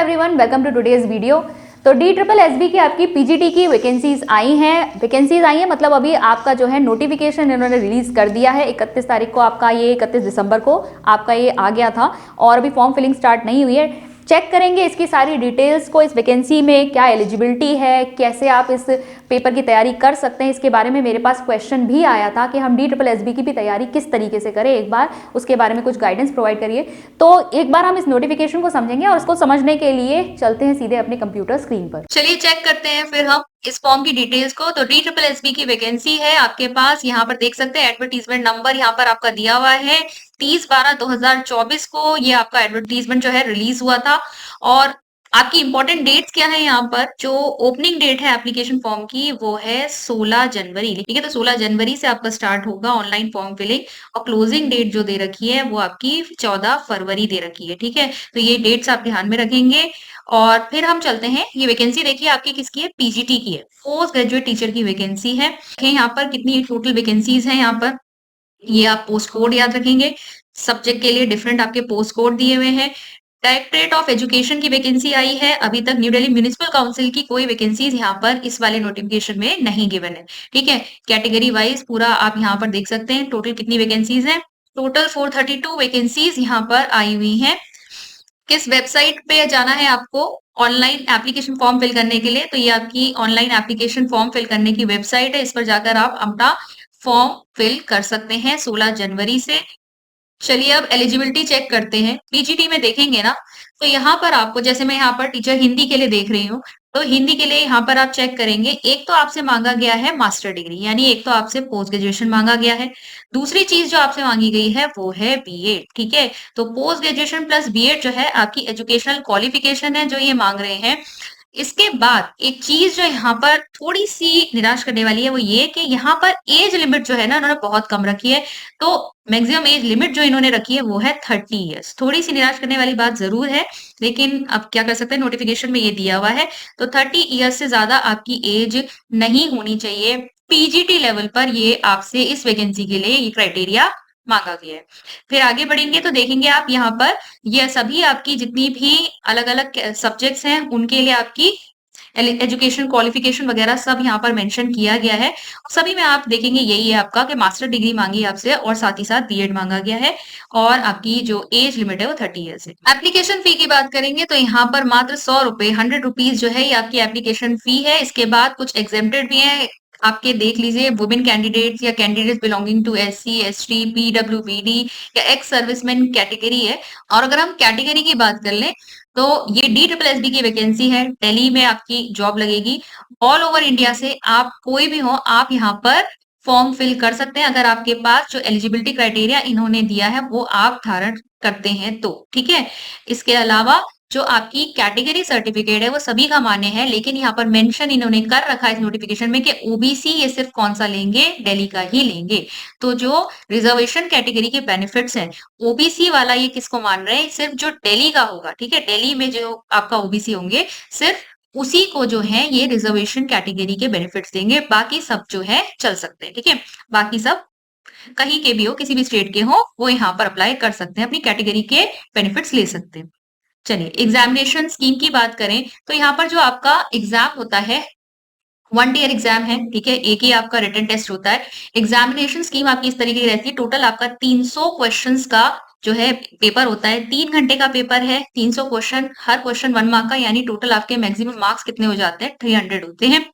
Everyone, welcome to today's video. तो DSSB की आपकी पीजीटी की वैकेंसीज आई हैं मतलब अभी आपका जो है नोटिफिकेशन इन्होंने रिलीज कर दिया है। 31 तारीख को आपका ये 31 दिसंबर को आपका ये आ गया था और अभी फॉर्म फिलिंग स्टार्ट नहीं हुई है। चेक करेंगे इसकी सारी डिटेल्स को, इस वैकेंसी में क्या एलिजिबिलिटी है, कैसे आप इस पेपर की तैयारी कर सकते हैं। इसके बारे में मेरे पास क्वेश्चन भी आया था कि हम DSSB की भी तैयारी किस तरीके से करें, एक बार उसके बारे में कुछ गाइडेंस प्रोवाइड करिए। तो एक बार हम इस नोटिफिकेशन को समझेंगे और उसको समझने के लिए चलते हैं सीधे अपने कंप्यूटर स्क्रीन पर। चलिए चेक करते हैं फिर हम इस फॉर्म की डिटेल्स को। तो DSSB की वैकेंसी है आपके पास, यहाँ पर देख सकते हैं एडवर्टीजमेंट नंबर यहाँ पर आपका दिया हुआ है 30/12/2024 को ये आपका एडवर्टीजमेंट जो है रिलीज हुआ था। और आपकी इंपॉर्टेंट डेट्स क्या है यहाँ पर, जो ओपनिंग डेट है एप्लीकेशन फॉर्म की वो है 16 जनवरी। ठीक है, तो 16 जनवरी से आपका स्टार्ट होगा ऑनलाइन फॉर्म फिलिंग और क्लोजिंग डेट जो दे रखी है वो आपकी 14 फरवरी दे रखी है। ठीक है, तो ये डेट्स आप ध्यान में रखेंगे। और फिर हम चलते हैं, ये वैकेंसी देखिए आपकी किसकी है, पीजीटी की है, पोस्ट ग्रेजुएट टीचर की वैकेंसी है। यहाँ पर कितनी टोटल वैकेंसीज है, यहाँ पर ये आप पोस्ट कोड याद रखेंगे। सब्जेक्ट के लिए डिफरेंट आपके पोस्ट कोड दिए हुए हैं। डायरेक्टरेट ऑफ एजुकेशन की वैकेंसी आई है। अभी तक न्यू दिल्ली म्युनिसिपल काउंसिल की कोई वैकेंसीज यहाँ पर इस वाले नोटिफिकेशन में नहीं गिवन है। ठीक है, कैटेगरी वाइज पूरा आप यहाँ पर देख सकते हैं टोटल कितनी वैकेंसीज हैं। टोटल 432 वैकेंसीज यहाँ पर आई हुई हैं। किस वेबसाइट पे जाना है आपको ऑनलाइन एप्लीकेशन फॉर्म फिल करने के लिए, तो ये आपकी ऑनलाइन एप्लीकेशन फॉर्म फिल करने की वेबसाइट है। इस पर जाकर आप अपना फॉर्म फिल कर सकते हैं 16 जनवरी से। चलिए अब एलिजिबिलिटी चेक करते हैं। पीजीटी में देखेंगे ना, तो यहाँ पर आपको, जैसे मैं यहाँ पर टीचर हिंदी के लिए देख रही हूँ, तो हिंदी के लिए यहाँ पर आप चेक करेंगे, एक तो आपसे मांगा गया है मास्टर डिग्री, यानी एक तो आपसे पोस्ट ग्रेजुएशन मांगा गया है। दूसरी चीज जो आपसे मांगी गई है वो है बीएड। ठीक है, तो पोस्ट ग्रेजुएशन प्लस बीएड जो है आपकी एजुकेशनल क्वालिफिकेशन है जो ये मांग रहे हैं। इसके बाद एक चीज जो यहाँ पर थोड़ी सी निराश करने वाली है वो ये कि यहाँ पर एज लिमिट जो है ना उन्होंने बहुत कम रखी है। तो मैक्सिमम एज लिमिट जो इन्होंने रखी है वो है 30 इयर्स। थोड़ी सी निराश करने वाली बात जरूर है, लेकिन अब क्या कर सकते हैं, नोटिफिकेशन में ये दिया हुआ है। तो 30 इयर्स से ज्यादा आपकी एज नहीं होनी चाहिए। पीजीटी लेवल पर ये आपसे इस वैकेंसी के लिए ये क्राइटेरिया मांगा गया है। फिर आगे बढ़ेंगे तो देखेंगे आप यहाँ पर ये सभी आपकी जितनी भी अलग अलग सब्जेक्ट्स हैं उनके लिए आपकी एजुकेशन क्वालिफिकेशन वगैरह सब यहाँ पर मेंशन किया गया है। सभी में आप देखेंगे यही है आपका कि मास्टर डिग्री मांगी है आपसे और साथ ही साथ बीएड मांगा गया है और आपकी जो एज लिमिट है वो 30 ईयर्स है। एप्लीकेशन फी की बात करेंगे तो यहाँ पर मात्र 100 रुपए 100 रुपीज जो है ये आपकी एप्लीकेशन फी है। इसके बाद कुछ एग्जेम्प्टेड भी है आपके, देख लीजिए, वुमेन कैंडिडेट्स या candidates belonging to SC ST पीडब्ल्यूबीडी या एक्स सर्विसमैन कैटेगरी है। और अगर हम कैटेगरी की बात कर लें तो ये DSSB की वैकेंसी है, दिल्ली में आपकी जॉब लगेगी। ऑल ओवर इंडिया से आप कोई भी हो आप यहाँ पर फॉर्म फिल कर सकते हैं अगर आपके पास जो एलिजिबिलिटी क्राइटेरिया इन्होंने दिया है वो आप धारण करते हैं तो। ठीक है, इसके अलावा जो आपकी कैटेगरी सर्टिफिकेट है वो सभी का मान्य है, लेकिन यहाँ पर मेंशन इन्होंने कर रखा है इस नोटिफिकेशन में कि ओबीसी ये सिर्फ कौन सा लेंगे, दिल्ली का ही लेंगे। तो जो रिजर्वेशन कैटेगरी के बेनिफिट्स हैं ओबीसी वाला ये किसको मान रहे हैं, सिर्फ जो दिल्ली का होगा। ठीक है, दिल्ली में जो आपका ओबीसी होंगे सिर्फ उसी को जो है ये रिजर्वेशन कैटेगरी के बेनिफिट्स देंगे, बाकी सब जो है चल सकते हैं। ठीक है, बाकी सब कहीं के भी हो, किसी भी स्टेट के हो, वो यहाँ पर अप्लाई कर सकते हैं, अपनी कैटेगरी के बेनिफिट्स ले सकते हैं। चलिए एग्जामिनेशन स्कीम की बात करें तो यहाँ पर जो आपका एग्जाम होता है 1 ईयर एग्जाम है। ठीक है, एक ही आपका रिटन टेस्ट होता है। एग्जामिनेशन स्कीम आपकी इस तरीके की रहती है, टोटल आपका 300 क्वेश्चंस का जो है पेपर होता है, 3 घंटे का पेपर है, 300 क्वेश्चन, हर क्वेश्चन 1 मार्क का, यानी टोटल आपके मैक्सिमम मार्क्स कितने हो जाते हैं, 300 होते हैं।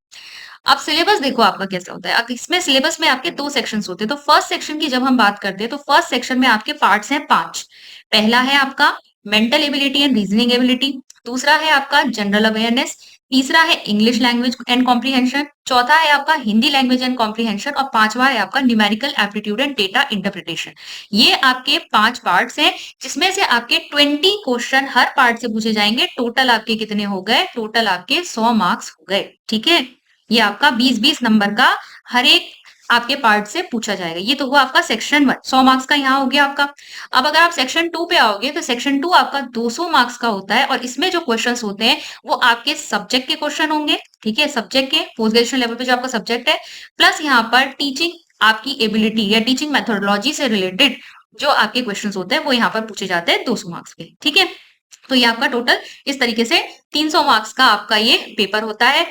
अब सिलेबस देखो आपका कैसा होता है। अब इसमें सिलेबस में आपके 2 सेक्शंस होते हैं। तो फर्स्ट सेक्शन की जब हम बात करते हैं तो फर्स्ट सेक्शन में आपके पार्ट्स हैं 5। पहला है आपका mental ability and reasoning ability, दूसरा है आपका जनरल अवेयरनेस, तीसरा है इंग्लिश लैंग्वेज एंड कॉम्प्रीहेंशन, चौथा है आपका हिंदी लैंग्वेज एंड कॉम्प्रीहेंशन और पांचवा है आपका numerical aptitude and data interpretation. ये आपके 5 पार्ट्स हैं जिसमें से आपके 20 क्वेश्चन हर पार्ट से पूछे जाएंगे। टोटल आपके कितने हो गए, टोटल आपके 100 मार्क्स हो गए। ठीक है, ये आपका 20-20 नंबर का हर एक आपके पार्ट से पूछा जाएगा। ये तो हुआ आपका सेक्शन 1, 100 मार्क्स का यहाँ हो गया आपका। अब अगर आप सेक्शन 2 पे आओगे तो सेक्शन 2 आपका 200 मार्क्स का होता है और इसमें जो क्वेश्चंस होते हैं वो आपके सब्जेक्ट के क्वेश्चन होंगे। ठीक है, सब्जेक्ट के पोस्ट ग्रेजुएशन लेवल पे जो आपका सब्जेक्ट है, प्लस यहाँ पर टीचिंग आपकी एबिलिटी या टीचिंग मेथोडोलॉजी से रिलेटेड जो आपके क्वेश्चंस होते हैं वो यहाँ पर पूछे जाते हैं 200 मार्क्स के। ठीक है, तो ये आपका टोटल इस तरीके से 300 मार्क्स का आपका ये पेपर होता है।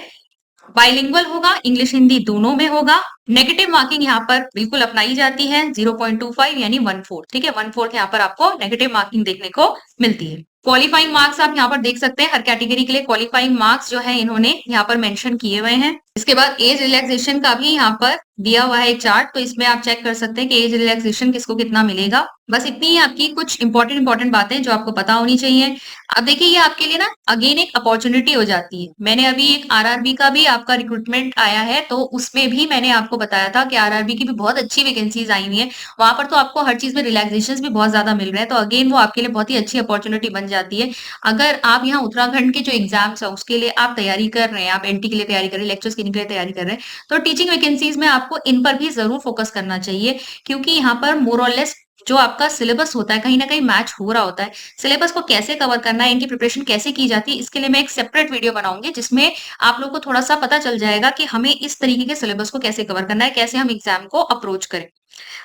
बाइलिंगुअल होगा, इंग्लिश हिंदी दोनों में होगा। नेगेटिव मार्किंग यहाँ पर बिल्कुल अपनाई जाती है 0.25 यानी 1/4, ठीक है, 1/4 यहाँ पर आपको नेगेटिव मार्किंग देखने को मिलती है। क्वालिफाइंग मार्क्स आप यहाँ पर देख सकते हैं, हर कैटेगरी के लिए क्वालिफाइंग मार्क्स जो है इन्होंने यहाँ पर मेंशन किए हुए हैं। इसके बाद एज रिलैक्सेशन का भी यहाँ पर दिया हुआ है एक चार्ट, तो इसमें आप चेक कर सकते हैं कि एज रिलैक्सेशन किसको कितना मिलेगा। बस इतनी ही आपकी कुछ इंपॉर्टेंट बातें जो आपको पता होनी चाहिए। अब देखिए, ये आपके लिए ना अगेन एक अपॉर्चुनिटी हो जाती है। मैंने अभी एक आरआरबी का भी आपका रिक्रूटमेंट आया है, तो उसमें भी मैंने आपको बताया था कि आरआरबी की भी बहुत अच्छी वैकेंसीज आई हुई है। वहां पर तो आपको हर चीज में रिलैक्सेशन भी बहुत ज्यादा मिल रहे हैं, तो अगेन वो आपके लिए बहुत ही अच्छी अपॉर्चुनिटी बन जाती है। अगर आप यहाँ उत्तराखंड के जो एग्जाम्स है उसके लिए आप तैयारी कर रहे हैं, आप एनटी के लिए तैयारी कर रहे हैं, लेक्चर्स के लिए तैयारी कर रहे हैं, तो टीचिंग वैकेंसीज में आपको इन पर भी जरूर फोकस करना चाहिए, क्योंकि यहाँ पर मोर और लेस जो आपका सिलेबस होता है कहीं ना कहीं मैच हो रहा होता है। सिलेबस को कैसे कवर करना है, इनकी प्रिपरेशन कैसे की जाती है, इसके लिए मैं एक सेपरेट वीडियो बनाऊंगी, जिसमें आप लोग को थोड़ा सा पता चल जाएगा कि हमें इस तरीके के सिलेबस को कैसे कवर करना है, कैसे हम एग्जाम को अप्रोच करें।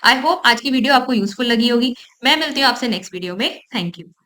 आई होप आज की वीडियो आपको यूजफुल लगी होगी। मैं मिलती हूँ आपसे नेक्स्ट वीडियो में। Thank you.